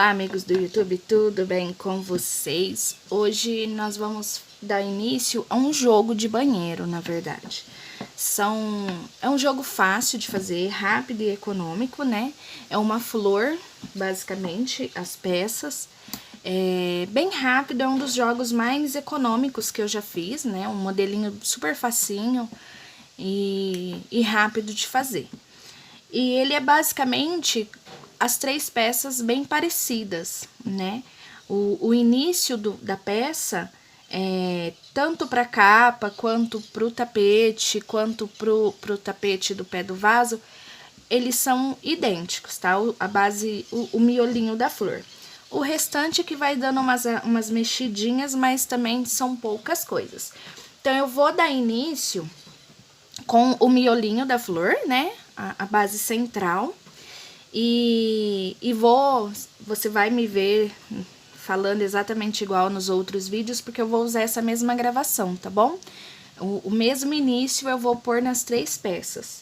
Olá, amigos do YouTube, tudo bem com vocês? Hoje nós vamos dar início a um jogo de banheiro, na verdade. É um jogo fácil de fazer, rápido e econômico, né? É uma flor, basicamente, as peças. É bem rápido, é um dos jogos mais econômicos que eu já fiz, né? Um modelinho super facinho e rápido de fazer. E ele é basicamente as três peças bem parecidas, né? O início da peça, tanto para a capa, quanto para o tapete, quanto pro tapete do pé do vaso, eles são idênticos, tá? A base, o miolinho da flor. O restante que vai dando umas mexidinhas, mas também são poucas coisas. Então, eu vou dar início com o miolinho da flor, né? A base central. E você vai me ver falando exatamente igual nos outros vídeos, porque eu vou usar essa mesma gravação, tá bom? O mesmo início eu vou pôr nas três peças,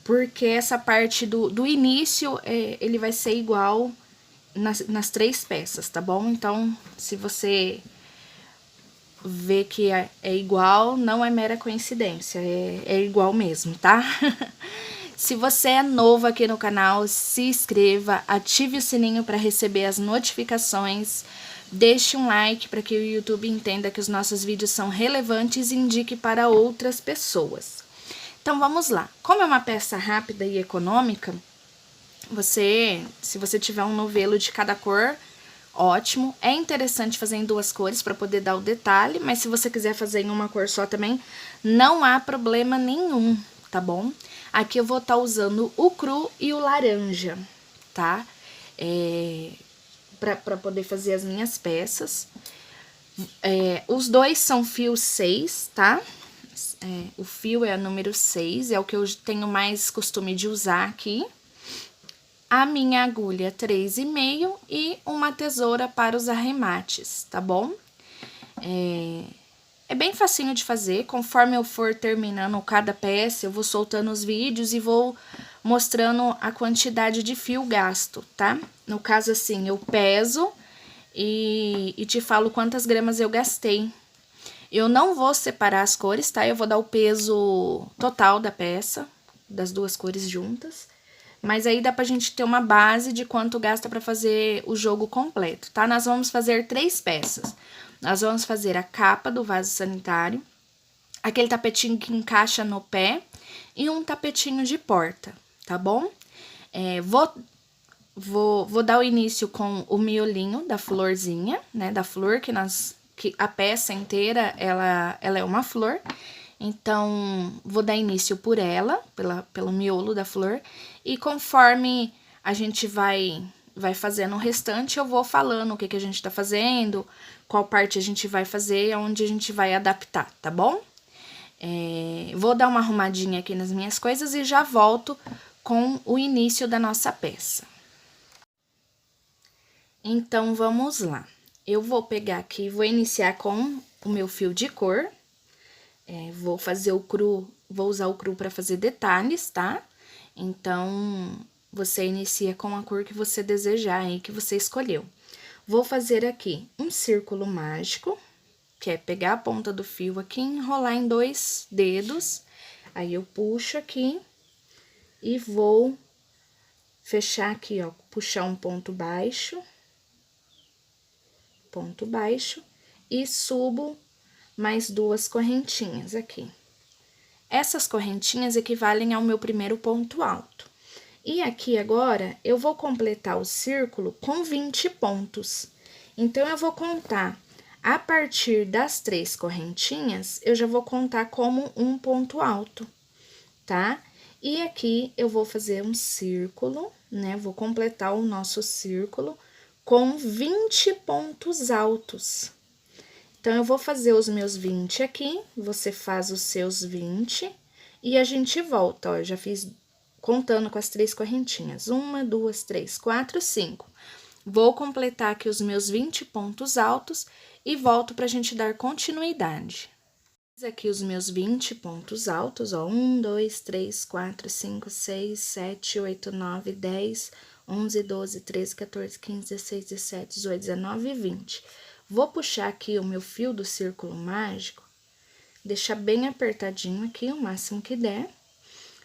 porque essa parte do início, ele vai ser igual nas três peças, tá bom? Então, se você vê que é igual, não é mera coincidência, é igual mesmo, tá? Se você é novo aqui no canal, se inscreva, ative o sininho para receber as notificações, deixe um like para que o YouTube entenda que os nossos vídeos são relevantes e indique para outras pessoas. Então, vamos lá. Como é uma peça rápida e econômica, se você tiver um novelo de cada cor, ótimo. É interessante fazer em duas cores para poder dar o detalhe, mas se você quiser fazer em uma cor só também, não há problema nenhum, tá bom? Aqui eu vou estar usando o cru e o laranja, tá? Pra poder fazer as minhas peças. Os dois são fios 6, tá? O fio é a número 6, é o que eu tenho mais costume de usar aqui. A minha agulha 3,5 e uma tesoura para os arremates, tá bom? É bem facinho de fazer, conforme eu for terminando cada peça, eu vou soltando os vídeos e vou mostrando a quantidade de fio gasto, tá? No caso, assim, eu peso e te falo quantas gramas eu gastei. Eu não vou separar as cores, tá? Eu vou dar o peso total da peça, das duas cores juntas. Mas aí dá pra gente ter uma base de quanto gasta pra fazer o jogo completo, tá? Nós vamos fazer 3 peças. Nós vamos fazer a capa do vaso sanitário, aquele tapetinho que encaixa no pé e um tapetinho de porta, tá bom? Vou dar o início com o miolinho da florzinha, né? Da flor que a peça inteira, ela é uma flor. Então, vou dar início por ela, pelo miolo da flor. E conforme a gente vai fazendo o restante, eu vou falando o que a gente tá fazendo, qual parte a gente vai fazer, onde a gente vai adaptar, tá bom? Vou dar uma arrumadinha aqui nas minhas coisas e já volto com o início da nossa peça. Então, vamos lá. Eu vou pegar aqui, vou iniciar com o meu fio de cor. Vou fazer o cru, vou usar o cru para fazer detalhes, tá? Então, você inicia com a cor que você desejar aí, que você escolheu. Vou fazer aqui um círculo mágico, que é pegar a ponta do fio aqui e enrolar em 2 dedos. Aí, eu puxo aqui e vou fechar aqui, ó, puxar um ponto baixo, e subo mais 2 correntinhas aqui. Essas correntinhas equivalem ao meu primeiro ponto alto. E aqui agora, eu vou completar o círculo com 20 pontos. Então, eu vou contar, a partir das 3 correntinhas, eu já vou contar como um ponto alto, tá? E aqui, eu vou fazer um círculo, né? Vou completar o nosso círculo com 20 pontos altos. Então, eu vou fazer os meus 20 aqui, você faz os seus 20 e a gente volta, ó, eu já fiz contando com as 3 correntinhas. 1, 2, 3, 4, 5. Vou completar aqui os meus 20 pontos altos e volto pra gente dar continuidade. Fiz aqui os meus 20 pontos altos, ó, 1, 2, 3, 4, 5, 6, 7, 8, 9, 10, 11, 12, 13, 14, 15, 16, 17, 18, 19 e 20. Vou puxar aqui o meu fio do círculo mágico, deixar bem apertadinho aqui, o máximo que der.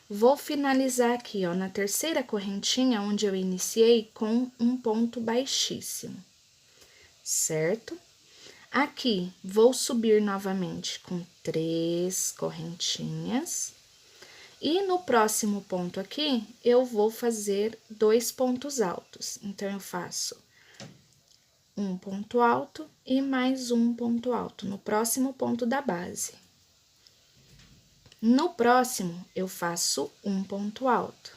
Vou finalizar aqui, ó, na terceira correntinha, onde eu iniciei, com um ponto baixíssimo, certo? Aqui, vou subir novamente com 3 correntinhas. E no próximo ponto aqui, eu vou fazer 2 pontos altos. Então, eu faço um ponto alto e mais um ponto alto no próximo ponto da base. No próximo, eu faço um ponto alto.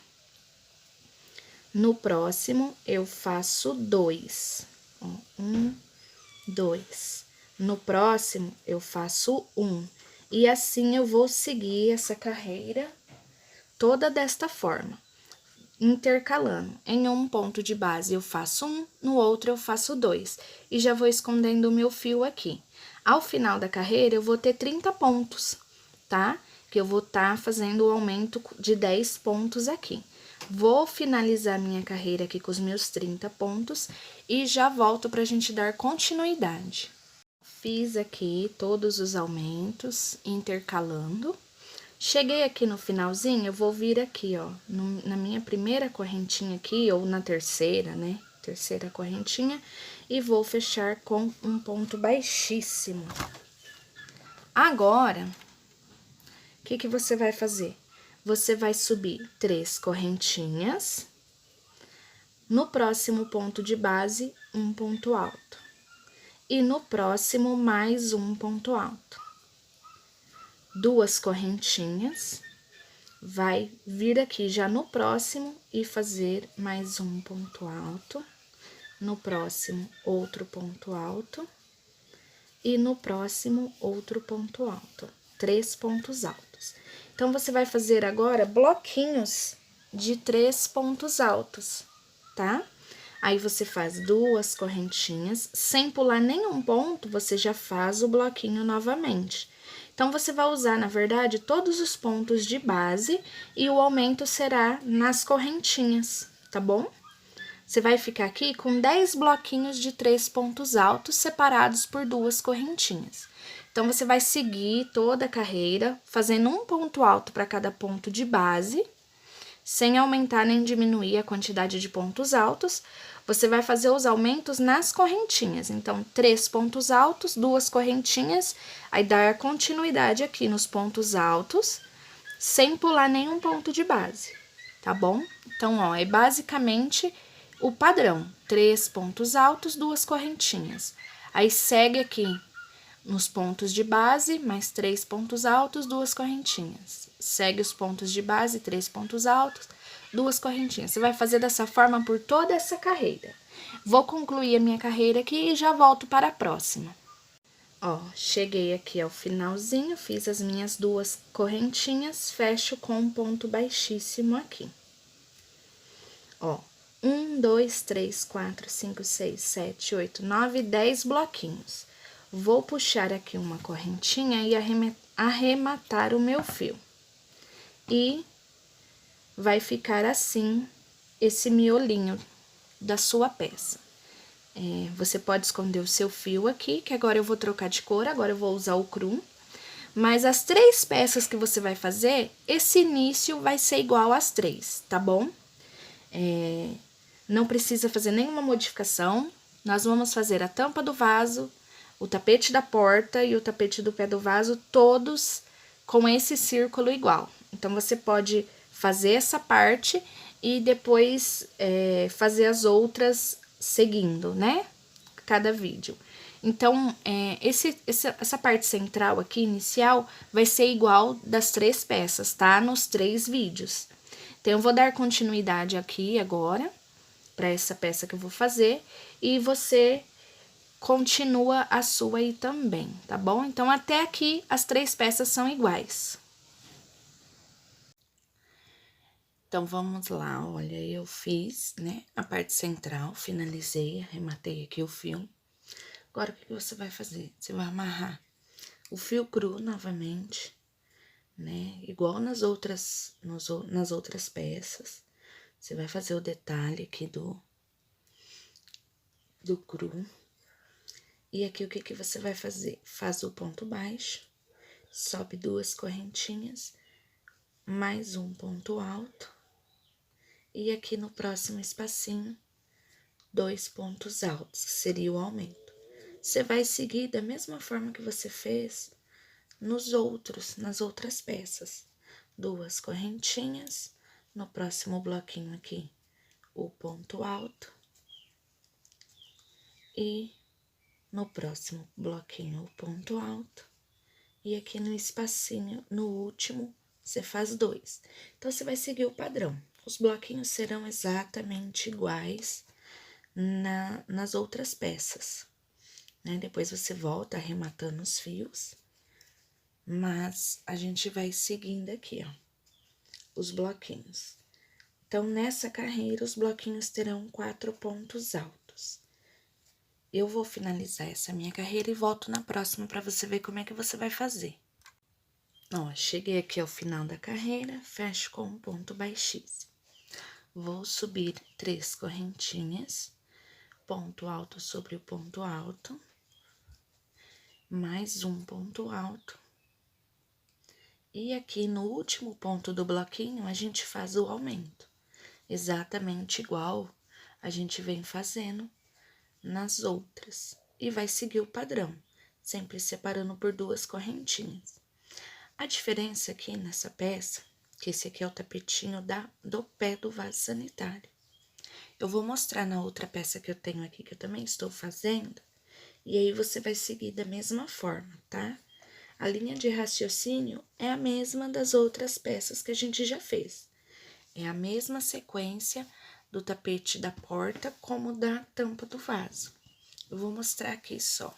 No próximo, eu faço 2. 1, 2. No próximo, eu faço 1. E assim, eu vou seguir essa carreira toda desta forma, intercalando. Em um ponto de base, eu faço 1, no outro, eu faço 2. E já vou escondendo o meu fio aqui. Ao final da carreira, eu vou ter 30 pontos, tá? Que eu vou estar fazendo o aumento de 10 pontos aqui. Vou finalizar minha carreira aqui com os meus 30 pontos e já volto pra gente dar continuidade. Fiz aqui todos os aumentos, intercalando. Cheguei aqui no finalzinho, eu vou vir aqui, ó, na minha primeira correntinha aqui, ou na terceira, né? Terceira correntinha, e vou fechar com um ponto baixíssimo. Agora, o que que você vai fazer? Você vai subir 3 correntinhas, no próximo ponto de base, um ponto alto, e no próximo, mais um ponto alto. 2 correntinhas, vai vir aqui já no próximo e fazer mais um ponto alto, no próximo, outro ponto alto, e no próximo, outro ponto alto, 3 pontos altos. Então, você vai fazer agora bloquinhos de 3 pontos altos, tá? Aí, você faz 2 correntinhas, sem pular nenhum ponto, você já faz o bloquinho novamente. Então, você vai usar, na verdade, todos os pontos de base e o aumento será nas correntinhas, tá bom? Você vai ficar aqui com 10 bloquinhos de 3 pontos altos separados por 2 correntinhas. Então, você vai seguir toda a carreira, fazendo um ponto alto para cada ponto de base, sem aumentar nem diminuir a quantidade de pontos altos. Você vai fazer os aumentos nas correntinhas. Então, 3 pontos altos, 2 correntinhas, aí dar continuidade aqui nos pontos altos, sem pular nenhum ponto de base, tá bom? Então, ó, é basicamente o padrão: 3 pontos altos, 2 correntinhas. Aí, segue aqui nos pontos de base, mais 3 pontos altos, 2 correntinhas. Segue os pontos de base, 3 pontos altos, 2 correntinhas. Você vai fazer dessa forma por toda essa carreira. Vou concluir a minha carreira aqui e já volto para a próxima. Ó, cheguei aqui ao finalzinho, fiz as minhas 2 correntinhas, fecho com um ponto baixíssimo aqui. Ó, 1, 2, 3, 4, 5, 6, 7, 8, 9, 10 bloquinhos. Vou puxar aqui uma correntinha e arrematar o meu fio. E vai ficar assim, esse miolinho da sua peça. Você pode esconder o seu fio aqui, que agora eu vou trocar de cor, agora eu vou usar o cru. Mas as 3 peças que você vai fazer, esse início vai ser igual às 3, tá bom? Não precisa fazer nenhuma modificação. Nós vamos fazer a tampa do vaso, o tapete da porta e o tapete do pé do vaso, todos com esse círculo igual. Então, você pode fazer essa parte e depois fazer as outras seguindo, né? Cada vídeo. Então, essa parte central aqui, inicial, vai ser igual das 3 peças, tá? Nos 3 vídeos. Então, eu vou dar continuidade aqui agora, para essa peça que eu vou fazer, e você continua a sua aí também, tá bom? Então, até aqui, as 3 peças são iguais. Então, vamos lá, olha, eu fiz, né, a parte central, finalizei, arrematei aqui o fio. Agora, o que você vai fazer? Você vai amarrar o fio cru novamente, né, igual nas outras peças. Você vai fazer o detalhe aqui do cru. E aqui, o que que você vai fazer? Faz o ponto baixo, sobe 2 correntinhas, mais um ponto alto. E aqui no próximo espacinho, 2 pontos altos, que seria o aumento. Você vai seguir da mesma forma que você fez nas outras peças. 2 correntinhas, no próximo bloquinho aqui, o ponto alto. E no próximo bloquinho, o ponto alto. E aqui no espacinho, no último, você faz 2. Então, você vai seguir o padrão. Os bloquinhos serão exatamente iguais nas outras peças, né? Depois você volta arrematando os fios, mas a gente vai seguindo aqui, ó, os bloquinhos. Então, nessa carreira, os bloquinhos terão 4 pontos altos. Eu vou finalizar essa minha carreira e volto na próxima para você ver como é que você vai fazer. Ó, cheguei aqui ao final da carreira, fecho com um ponto baixíssimo. Vou subir 3 correntinhas, ponto alto sobre o ponto alto, mais um ponto alto. E aqui no último ponto do bloquinho, a gente faz o aumento, exatamente igual a gente vem fazendo nas outras. E vai seguir o padrão, sempre separando por 2 correntinhas. A diferença aqui nessa peça, que esse aqui é o tapetinho do pé do vaso sanitário. Eu vou mostrar na outra peça que eu tenho aqui, que eu também estou fazendo, e aí você vai seguir da mesma forma, tá? A linha de raciocínio é a mesma das outras peças que a gente já fez. É a mesma sequência do tapete da porta como da tampa do vaso. Eu vou mostrar aqui só.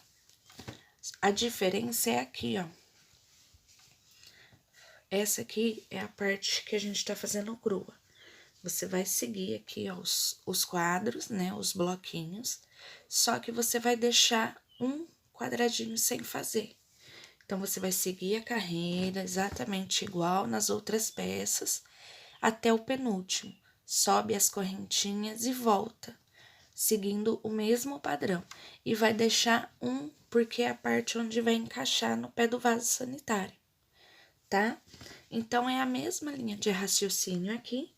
A diferença é aqui, ó. Essa aqui é a parte que a gente tá fazendo crua. Você vai seguir aqui, ó, os quadros, né, os bloquinhos, só que você vai deixar um quadradinho sem fazer. Então, você vai seguir a carreira exatamente igual nas outras peças, até o penúltimo. Sobe as correntinhas e volta, seguindo o mesmo padrão. E vai deixar um, porque é a parte onde vai encaixar no pé do vaso sanitário, tá? Então, é a mesma linha de raciocínio aqui.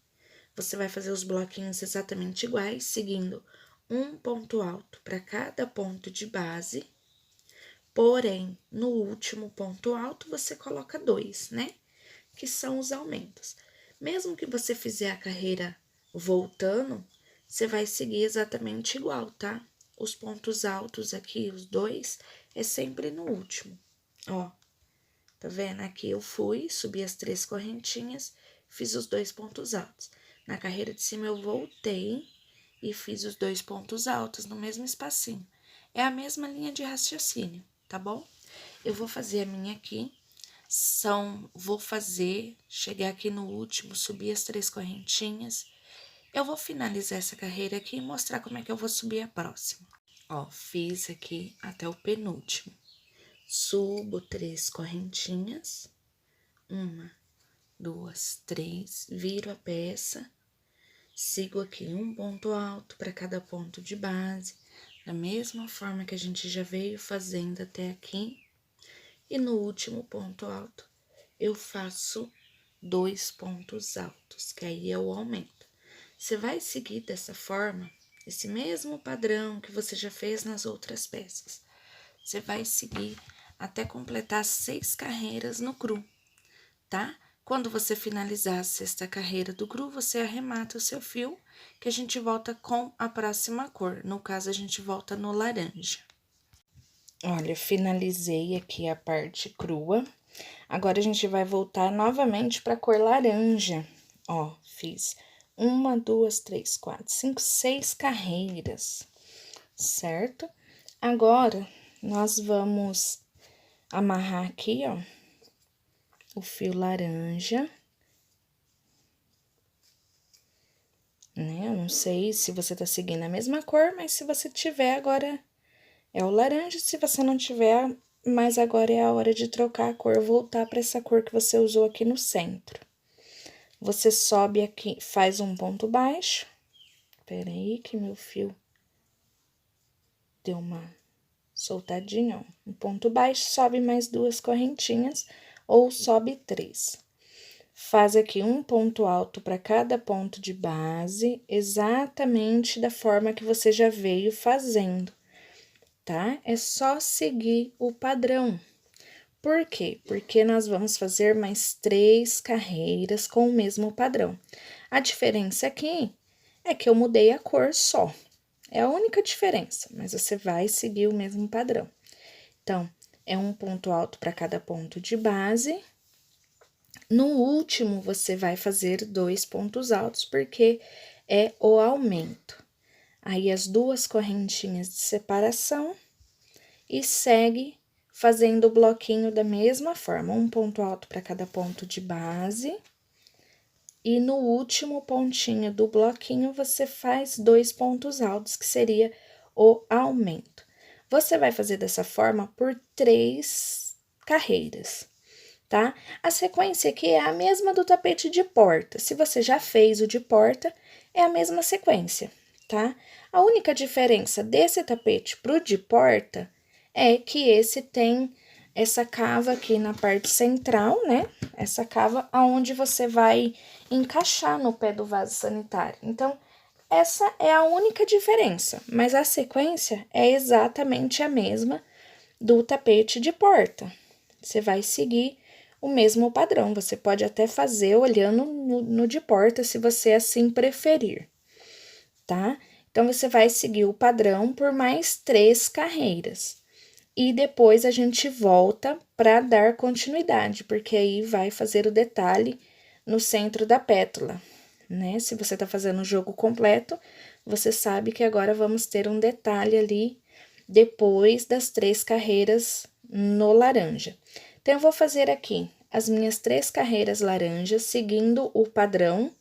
Você vai fazer os bloquinhos exatamente iguais, seguindo um ponto alto para cada ponto de base. Porém, no último ponto alto, você coloca 2, né? Que são os aumentos. Mesmo que você fizer a carreira voltando, você vai seguir exatamente igual, tá? Os pontos altos aqui, os 2, é sempre no último. Ó, tá vendo? Aqui eu fui, subi as 3 correntinhas, fiz os 2 pontos altos. Na carreira de cima, eu voltei e fiz os 2 pontos altos no mesmo espacinho. É a mesma linha de raciocínio, tá bom? Eu vou fazer a minha aqui, chegar aqui no último, subir as 3 correntinhas. Eu vou finalizar essa carreira aqui e mostrar como é que eu vou subir a próxima. Ó, fiz aqui até o penúltimo. Subo 3 correntinhas, 1, 2, 3, viro a peça, sigo aqui um ponto alto para cada ponto de base, da mesma forma que a gente já veio fazendo até aqui. E no último ponto alto, eu faço 2 pontos altos, que aí é o aumento. Você vai seguir dessa forma, esse mesmo padrão que você já fez nas outras peças. Você vai seguir até completar 6 carreiras no cru, tá? Quando você finalizar a 6ª carreira do cru, você arremata o seu fio, que a gente volta com a próxima cor. No caso, a gente volta no laranja. Olha, finalizei aqui a parte crua. Agora, a gente vai voltar novamente para a cor laranja. Ó, fiz 1, 2, 3, 4, 5, 6 carreiras, certo? Agora, nós vamos amarrar aqui, ó, o fio laranja, né? Eu não sei se você tá seguindo a mesma cor, mas se você tiver, agora é o laranja. Se você não tiver, mas agora é a hora de trocar a cor, voltar para essa cor que você usou aqui no centro. você sobe aqui, faz um ponto baixo. Espera aí que meu fio deu uma soltadinha, ó. Um ponto baixo, sobe mais 2 correntinhas ou sobe 3. Faz aqui um ponto alto para cada ponto de base, exatamente da forma que você já veio fazendo, tá? É só seguir o padrão. Por quê? Porque nós vamos fazer mais 3 carreiras com o mesmo padrão. A diferença aqui é que eu mudei a cor só. É a única diferença, mas você vai seguir o mesmo padrão. Então, é um ponto alto para cada ponto de base. No último, você vai fazer 2 pontos altos, porque é o aumento. Aí, as 2 correntinhas de separação e segue fazendo o bloquinho da mesma forma. Um ponto alto para cada ponto de base. E no último pontinho do bloquinho, você faz 2 pontos altos, que seria o aumento. Você vai fazer dessa forma por 3 carreiras, tá? A sequência aqui é a mesma do tapete de porta. Se você já fez o de porta, é a mesma sequência, tá? A única diferença desse tapete pro de porta é que esse tem essa cava aqui na parte central, né? Essa cava aonde você vai encaixar no pé do vaso sanitário. Então, essa é a única diferença, mas a sequência é exatamente a mesma do tapete de porta. Você vai seguir o mesmo padrão, você pode até fazer olhando no de porta, se você assim preferir, tá? Então, você vai seguir o padrão por mais 3 carreiras. E depois a gente volta para dar continuidade, porque aí vai fazer o detalhe no centro da pétala, né? Se você tá fazendo o jogo completo, você sabe que agora vamos ter um detalhe ali depois das 3 carreiras no laranja. Então, eu vou fazer aqui as minhas 3 carreiras laranjas, seguindo o padrão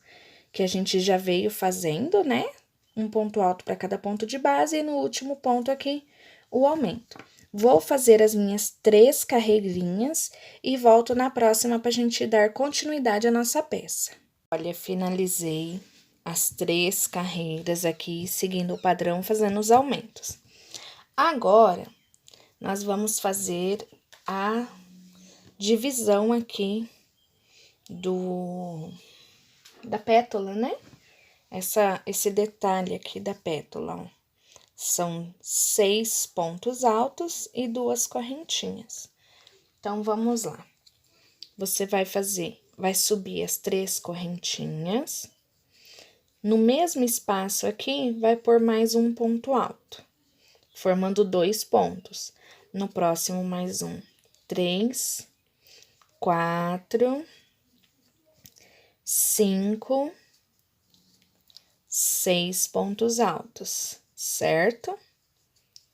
que a gente já veio fazendo, né? Um ponto alto para cada ponto de base e no último ponto aqui, o aumento. Vou fazer as minhas 3 carreirinhas e volto na próxima para a gente dar continuidade à nossa peça. Olha, finalizei as 3 carreiras aqui, seguindo o padrão, fazendo os aumentos. Agora, nós vamos fazer a divisão aqui da pétala, né? Esse detalhe aqui da pétala, ó. São 6 pontos altos e 2 correntinhas. Então, vamos lá. Você vai subir as 3 correntinhas. No mesmo espaço aqui, vai pôr mais um ponto alto, formando 2 pontos. No próximo, mais um. 3, 4, 5, 6 pontos altos, certo?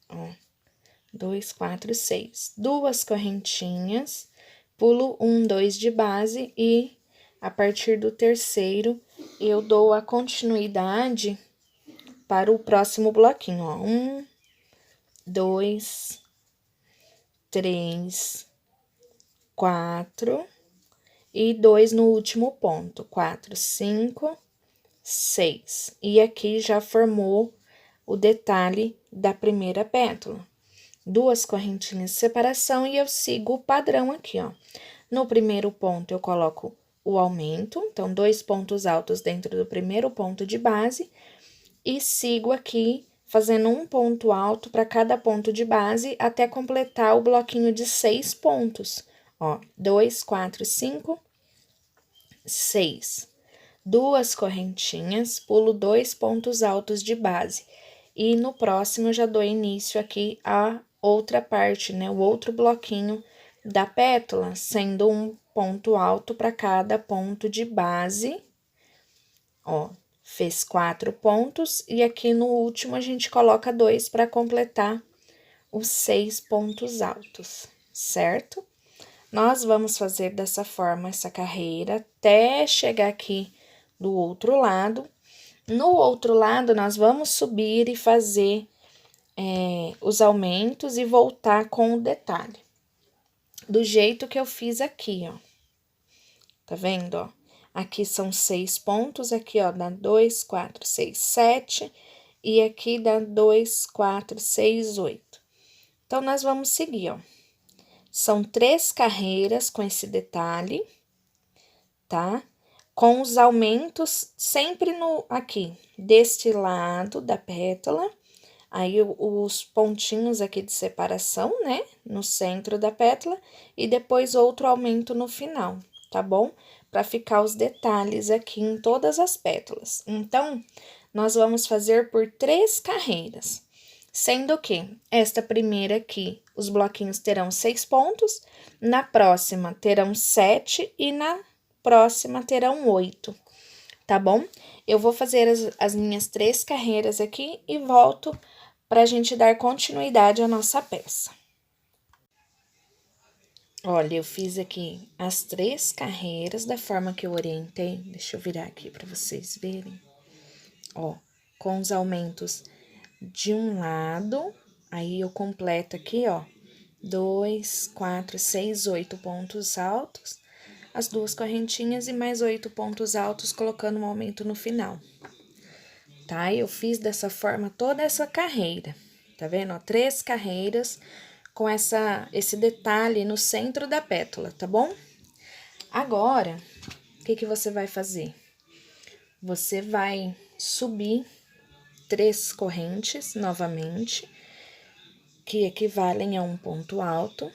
Ó, 2, 4, 6. 2 correntinhas, pulo 1, 2 de base e a partir do terceiro eu dou a continuidade para o próximo bloquinho, ó. 1, 2, 3, 4 e 2 no último ponto. 4, 5, 6. E aqui já formou o detalhe da primeira pétala. 2 correntinhas de separação e eu sigo o padrão aqui, ó. No primeiro ponto, eu coloco o aumento, então, 2 pontos altos dentro do primeiro ponto de base, e sigo aqui fazendo um ponto alto para cada ponto de base até completar o bloquinho de 6 pontos. Ó, 2, 4, 5, 6. 2 correntinhas, pulo 2 pontos altos de base. E no próximo, eu já dou início aqui a outra parte, né? O outro bloquinho da pétala, sendo um ponto alto para cada ponto de base. Ó, fez 4 pontos e aqui no último a gente coloca 2 para completar os 6 pontos altos, certo? Nós vamos fazer dessa forma essa carreira até chegar aqui do outro lado. No outro lado, nós vamos subir e fazer os aumentos e voltar com o detalhe. Do jeito que eu fiz aqui, ó. Tá vendo, ó? Aqui são 6 pontos, aqui, ó, dá 2, 4, 6, 7, e aqui dá 2, 4, 6, 8. Então, nós vamos seguir, ó. São 3 carreiras com esse detalhe, tá? Com os aumentos sempre aqui, deste lado da pétala, aí os pontinhos aqui de separação, né? No centro da pétala, e depois outro aumento no final, tá bom? Para ficar os detalhes aqui em todas as pétalas. Então, nós vamos fazer por 3 carreiras. Sendo que esta primeira aqui, os bloquinhos terão 6 pontos, na próxima terão 7 e na próxima terão 8, tá bom? Eu vou fazer as minhas 3 carreiras aqui e volto pra gente dar continuidade à nossa peça. Olha, eu fiz aqui as 3 carreiras da forma que eu orientei. Deixa eu virar aqui pra vocês verem. Ó, com os aumentos de um lado, aí eu completo aqui, ó, 2, 4, 6, 8 pontos altos, as 2 correntinhas e mais 8 pontos altos, colocando um aumento no final, tá? Eu fiz dessa forma toda essa carreira, tá vendo? Ó, 3 carreiras com esse detalhe no centro da pétala, tá bom? Agora, o que você vai fazer? Você vai subir 3 correntes novamente, que equivalem a um ponto alto,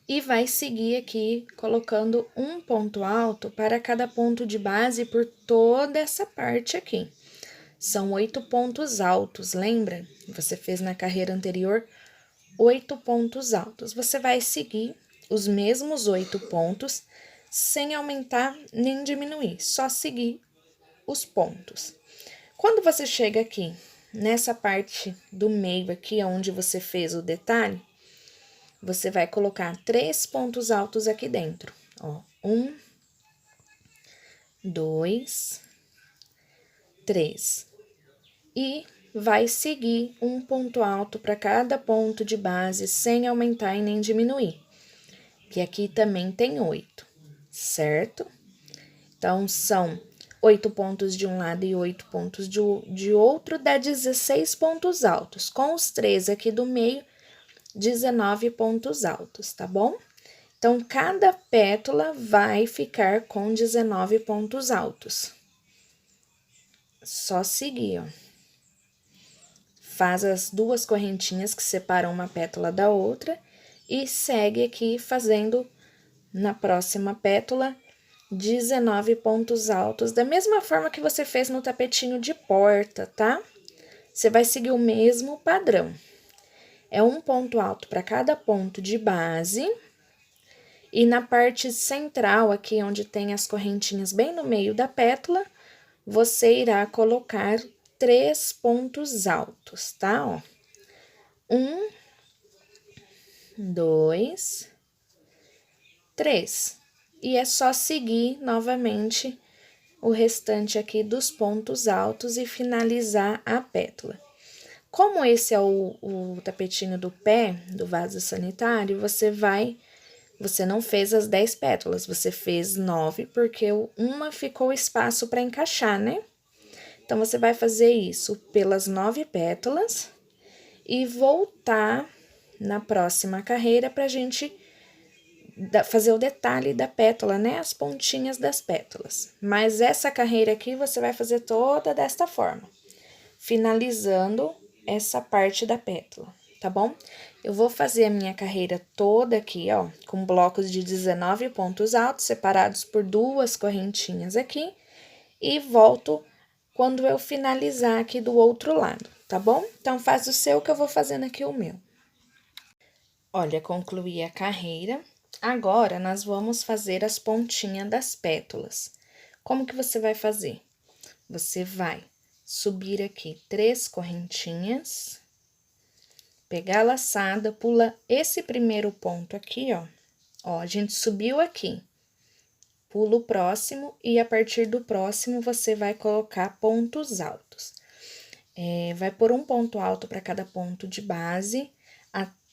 e vai seguir aqui colocando um ponto alto para cada ponto de base por toda essa parte aqui. São 8 pontos altos, lembra? Você fez na carreira anterior 8 pontos altos. Você vai seguir os mesmos 8 pontos sem aumentar nem diminuir, só seguir os pontos. Quando você chega aqui, nessa parte do meio aqui, onde você fez o detalhe, você vai colocar 3 pontos altos aqui dentro, ó. 1, 2, 3. E vai seguir um ponto alto para cada ponto de base, sem aumentar e nem diminuir. Que aqui também tem 8, certo? Então, são 8 pontos de um lado e 8 pontos de outro, dá 16 pontos altos. Com os 3 aqui do meio, 19 pontos altos, tá bom? Então, cada pétala vai ficar com 19 pontos altos. Só seguir, ó. Faz as 2 correntinhas que separam uma pétala da outra e segue aqui fazendo na próxima pétala 19 pontos altos, da mesma forma que você fez no tapetinho de porta, tá? Você vai seguir o mesmo padrão. É um ponto alto para cada ponto de base. E na parte central, aqui onde tem as correntinhas bem no meio da pétala, você irá colocar 3 pontos altos, tá? Ó. 1, 2, 3. E é só seguir novamente o restante aqui dos pontos altos e finalizar a pétala. Como esse é o tapetinho do pé do vaso sanitário, você não fez as 10 pétalas, você fez 9, porque uma ficou espaço para encaixar, né? Então, você vai fazer isso pelas 9 pétalas e voltar na próxima carreira pra gente fazer o detalhe da pétala, né? As pontinhas das pétalas. Mas essa carreira aqui, você vai fazer toda desta forma, finalizando essa parte da pétala, tá bom? Eu vou fazer a minha carreira toda aqui, ó, com blocos de 19 pontos altos, separados por 2 correntinhas aqui, e volto quando eu finalizar aqui do outro lado, tá bom? Então, faz o seu que eu vou fazendo aqui o meu. Olha, concluí a carreira. Agora, nós vamos fazer as pontinhas das pétalas. Como que você vai fazer? Você vai subir aqui 3 correntinhas, pegar a laçada, pula esse primeiro ponto aqui, ó. Ó, a gente subiu aqui. Pula o próximo e a partir do próximo você vai colocar pontos altos. Vai pôr um ponto alto para cada ponto de base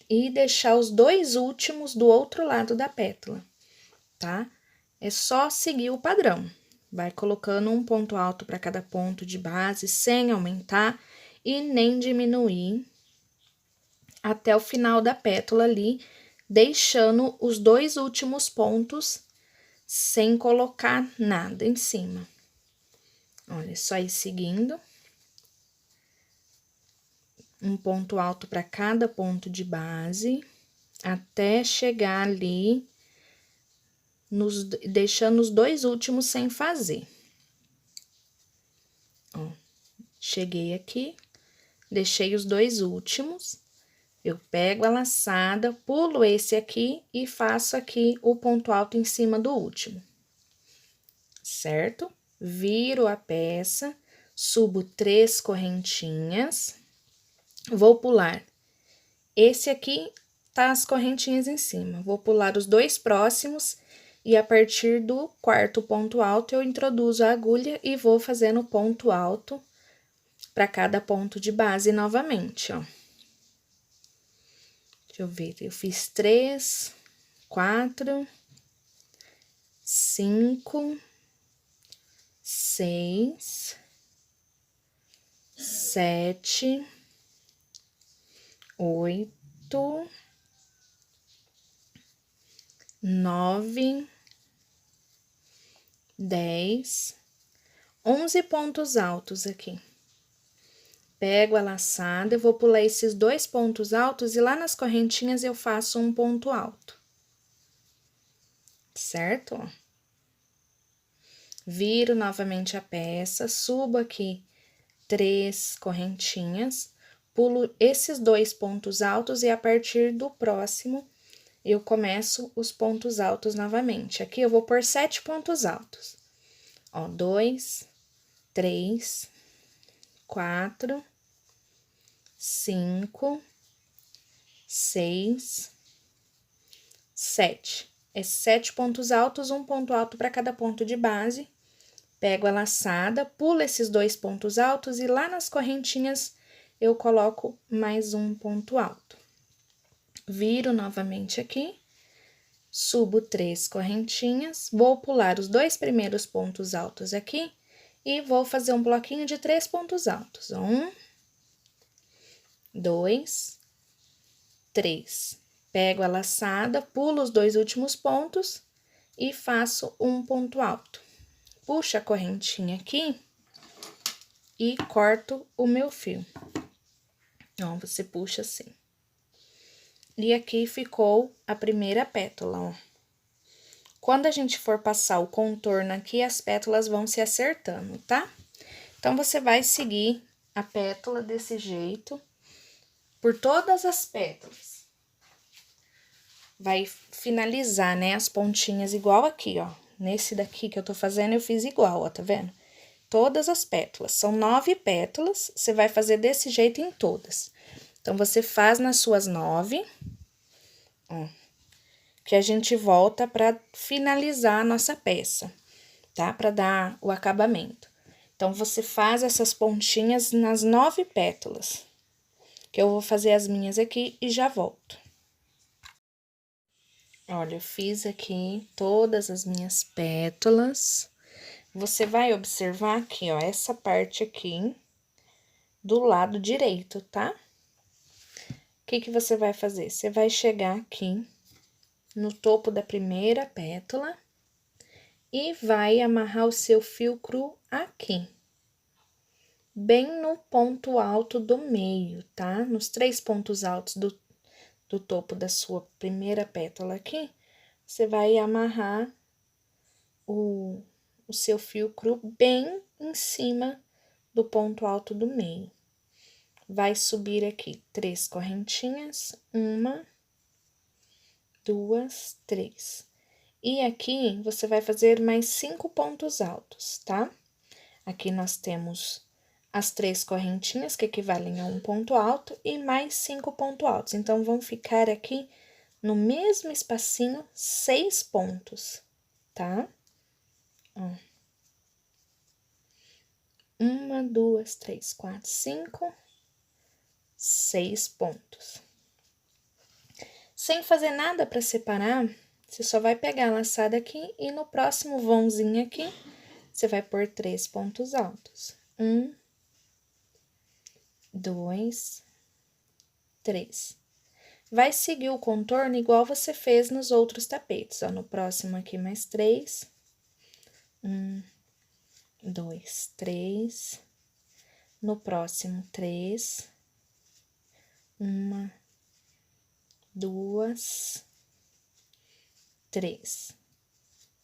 e deixar os 2 últimos do outro lado da pétala, tá? É só seguir o padrão. Vai colocando um ponto alto para cada ponto de base, sem aumentar e nem diminuir até o final da pétala ali, deixando os 2 últimos pontos sem colocar nada em cima. Olha, só ir seguindo. Um ponto alto para cada ponto de base, até chegar ali, deixando os 2 últimos sem fazer. Ó, cheguei aqui, deixei os 2 últimos, eu pego a laçada, pulo esse aqui e faço aqui o ponto alto em cima do último, certo? Viro a peça, subo 3 correntinhas, vou pular. Esse aqui tá as correntinhas em cima, vou pular os 2 próximos e a partir do 4º ponto alto eu introduzo a agulha e vou fazendo ponto alto para cada ponto de base novamente, ó. Deixa eu ver, eu fiz 3, 4, 5, 6, 7, 8, 9, 10, 11 pontos altos aqui. Pego a laçada, eu vou pular esses 2 pontos altos e lá nas correntinhas eu faço um ponto alto. Certo? Ó. Viro novamente a peça, subo aqui 3 correntinhas, pulo esses 2 pontos altos e a partir do próximo eu começo os pontos altos novamente. Aqui eu vou pôr 7 pontos altos. Ó, 2, 3, 4, 5, 6, 7. É 7 pontos altos, um ponto alto para cada ponto de base. Pego a laçada, pulo esses 2 pontos altos e lá nas correntinhas eu coloco mais um ponto alto. Viro novamente aqui, subo 3 correntinhas, vou pular os 2 primeiros pontos altos aqui e vou fazer um bloquinho de 3 pontos altos. 1, 2, 3. Pego a laçada, pulo os 2 últimos pontos e faço um ponto alto. Puxo a correntinha aqui e corto o meu fio. Ó, você puxa assim. E aqui ficou a primeira pétala, ó. Quando a gente for passar o contorno aqui, as pétalas vão se acertando, tá? Então, você vai seguir a pétala desse jeito, por todas as pétalas. Vai finalizar, né, as pontinhas igual aqui, ó. Nesse daqui que eu tô fazendo, eu fiz igual, ó, tá vendo? Todas as pétalas, são 9 pétalas, você vai fazer desse jeito em todas. Então, você faz nas suas 9, ó, que a gente volta pra finalizar a nossa peça, tá? Pra dar o acabamento. Então, você faz essas pontinhas nas 9 pétalas, que eu vou fazer as minhas aqui e já volto. Olha, eu fiz aqui todas as minhas pétalas. Você vai observar aqui, ó, essa parte aqui do lado direito, tá? O que que você vai fazer? Você vai chegar aqui no topo da primeira pétala e vai amarrar o seu fio cru aqui, bem no ponto alto do meio, tá? Nos 3 pontos altos do topo da sua primeira pétala aqui, você vai amarrar o seu fio cru bem em cima do ponto alto do meio. Vai subir aqui 3 correntinhas, 1, 2, 3. E aqui, você vai fazer mais 5 pontos altos, tá? Aqui nós temos as 3 correntinhas, que equivalem a um ponto alto, e mais 5 pontos altos. Então, vão ficar aqui no mesmo espacinho 6 pontos, tá? Ó. 1, 2, 3, 4, 5, 6 pontos. Sem fazer nada para separar, Você só vai pegar a laçada aqui e no próximo vãozinho aqui, você vai pôr 3 pontos altos. 1, 2, 3. Vai seguir o contorno igual você fez nos outros tapetes, ó. No próximo aqui, mais 3. 1, 2, 3. No próximo, 3. 1, 2, 3.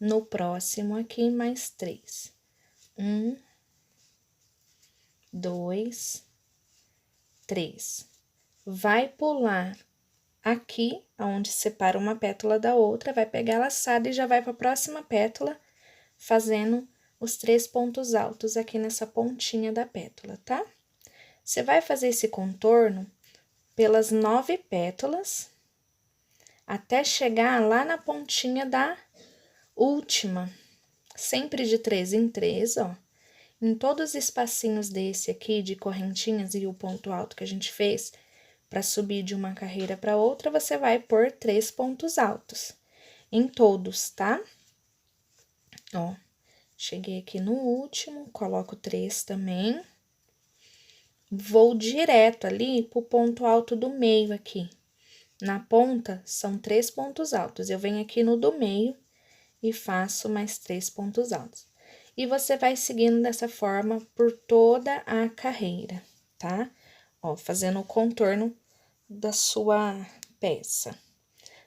No próximo aqui, mais 3. 1, 2, 3. Vai pular aqui, onde separa uma pétala da outra, vai pegar a laçada e já vai para a próxima pétala, fazendo os 3 pontos altos aqui nessa pontinha da pétala, tá? Você vai fazer esse contorno pelas 9 pétalas, até chegar lá na pontinha da última, sempre de 3 em 3, ó. Em todos os espacinhos desse aqui, de correntinhas e o ponto alto que a gente fez, para subir de uma carreira para outra, você vai pôr 3 pontos altos. Em todos, tá? Ó, cheguei aqui no último, coloco 3 também. Vou direto ali pro ponto alto do meio aqui. Na ponta, são 3 pontos altos. Eu venho aqui no do meio e faço mais 3 pontos altos. E você vai seguindo dessa forma por toda a carreira, tá? Ó, fazendo o contorno da sua peça.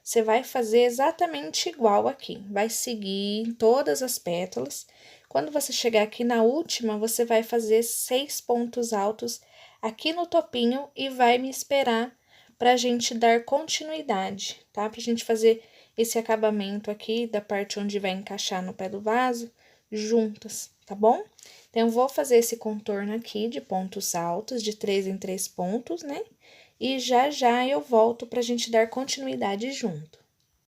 Você vai fazer exatamente igual aqui. Vai seguir todas as pétalas. Quando você chegar aqui na última, você vai fazer 6 pontos altos aqui no topinho e vai me esperar pra gente dar continuidade, tá? Pra gente fazer esse acabamento aqui da parte onde vai encaixar no pé do vaso, juntas, tá bom? Então, eu vou fazer esse contorno aqui de pontos altos, de 3 em 3 pontos, né? E já eu volto pra gente dar continuidade junto.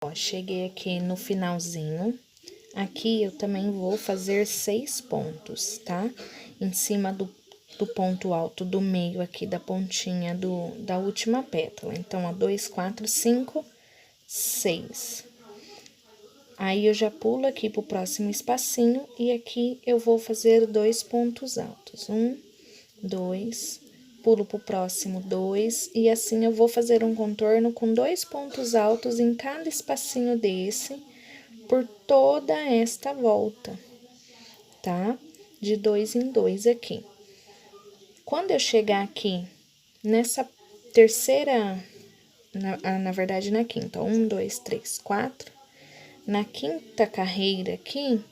Ó, cheguei aqui no finalzinho. Aqui eu também vou fazer 6 pontos, tá? Em cima do ponto alto do meio aqui, da pontinha da última pétala. Então, ó, 2, 4, 5, 6. Aí, eu já pulo aqui pro próximo espacinho e aqui eu vou fazer 2 pontos altos. 1, 2, pulo pro próximo 2, e assim eu vou fazer um contorno com 2 pontos altos em cada espacinho desse, por toda esta volta, tá? De 2 em 2 aqui. Quando eu chegar aqui nessa terceira, na verdade na quinta, 1, 2, 3, 4, na quinta carreira aqui,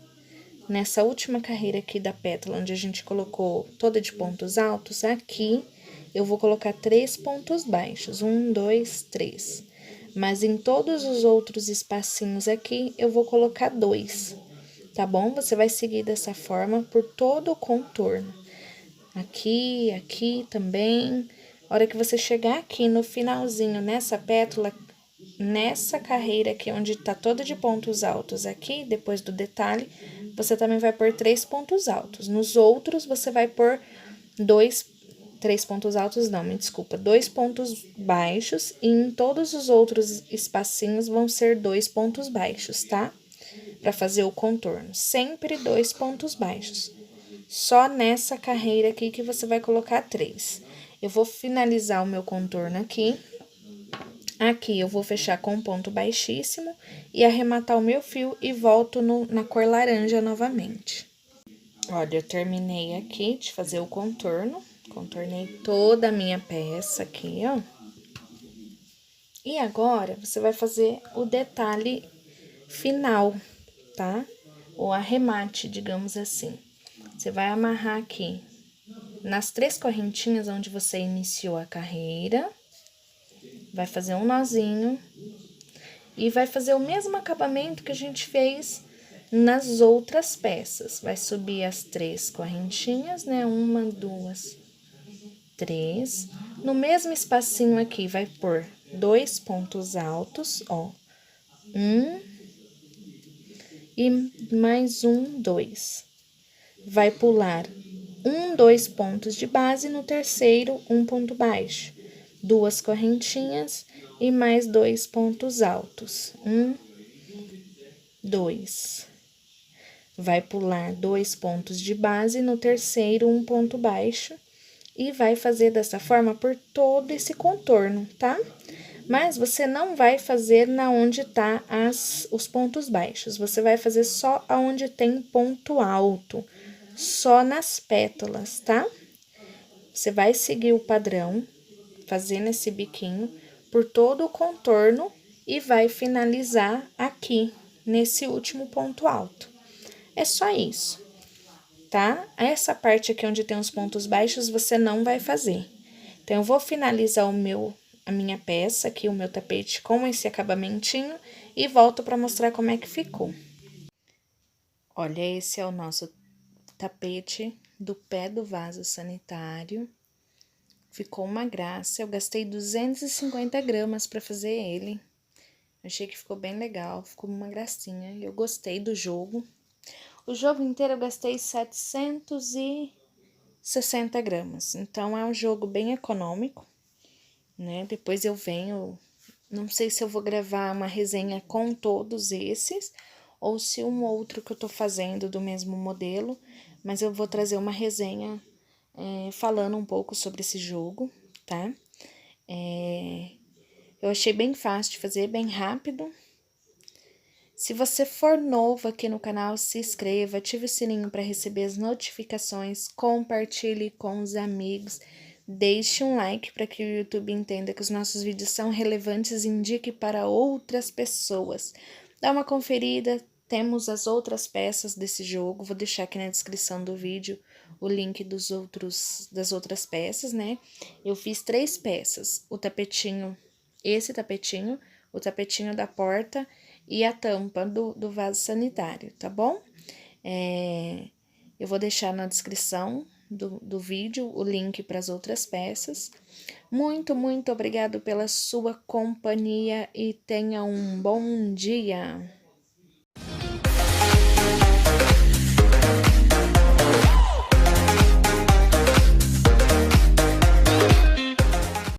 nessa última carreira aqui da pétala, onde a gente colocou toda de pontos altos, aqui eu vou colocar 3 pontos baixos, 1, 2, 3. Mas em todos os outros espacinhos aqui, eu vou colocar 2, tá bom? Você vai seguir dessa forma por todo o contorno. Aqui também. A hora que você chegar aqui no finalzinho, nessa pétala, nessa carreira aqui, onde tá toda de pontos altos aqui, depois do detalhe, você também vai pôr 3 pontos altos. Nos outros, você vai pôr 3 pontos altos, não, me desculpa, 2 pontos baixos, e em todos os outros espacinhos vão ser 2 pontos baixos, tá? Pra fazer o contorno, sempre 2 pontos baixos. Só nessa carreira aqui que você vai colocar 3. Eu vou finalizar o meu contorno aqui. Aqui eu vou fechar com um ponto baixíssimo e arrematar o meu fio e volto na cor laranja novamente. Olha, eu terminei aqui de fazer o contorno, contornei toda a minha peça aqui, ó. E agora, você vai fazer o detalhe final, tá? O arremate, digamos assim. Você vai amarrar aqui nas 3 correntinhas onde você iniciou a carreira, vai fazer um nozinho e vai fazer o mesmo acabamento que a gente fez nas outras peças. Vai subir as 3 correntinhas, né? 1, 2, 3. No mesmo espacinho aqui, vai pôr 2 pontos altos, ó. 1 e mais 1, 2. Vai pular 1, 2 pontos de base, no terceiro, 1 ponto baixo. 2 correntinhas e mais 2 pontos altos. 1, 2. Vai pular 2 pontos de base, no terceiro, um ponto baixo. E vai fazer dessa forma por todo esse contorno, tá? Mas você não vai fazer na onde tá os pontos baixos. Você vai fazer só aonde tem ponto alto. Só nas pétalas, tá? Você vai seguir o padrão, fazendo esse biquinho por todo o contorno e vai finalizar aqui, nesse último ponto alto. É só isso, tá? Essa parte aqui onde tem os pontos baixos, você não vai fazer. Então, eu vou finalizar a minha peça aqui, o meu tapete com esse acabamentinho e volto para mostrar como é que ficou. Olha, esse é o nosso tapete do pé do vaso sanitário. Ficou uma graça, eu gastei 250 gramas para fazer ele. Achei que ficou bem legal, ficou uma gracinha. Eu gostei do jogo. O jogo inteiro eu gastei 760 gramas. Então, é um jogo bem econômico, né? Depois eu venho... Não sei se eu vou gravar uma resenha com todos esses, ou se um outro que eu tô fazendo do mesmo modelo. Mas eu vou trazer uma resenha falando um pouco sobre esse jogo, tá? Eu achei bem fácil de fazer, bem rápido. Se você for novo aqui no canal, se inscreva, ative o sininho para receber as notificações, compartilhe com os amigos, deixe um like para que o YouTube entenda que os nossos vídeos são relevantes e indique para outras pessoas. Dá uma conferida, temos as outras peças desse jogo, vou deixar aqui na descrição do vídeo o link das outras peças, né? Eu fiz 3 peças, o tapetinho, esse tapetinho, o tapetinho da porta e a tampa do vaso sanitário, tá bom? Eu vou deixar na descrição do vídeo o link para as outras peças. Muito, muito obrigado pela sua companhia e tenha um bom dia!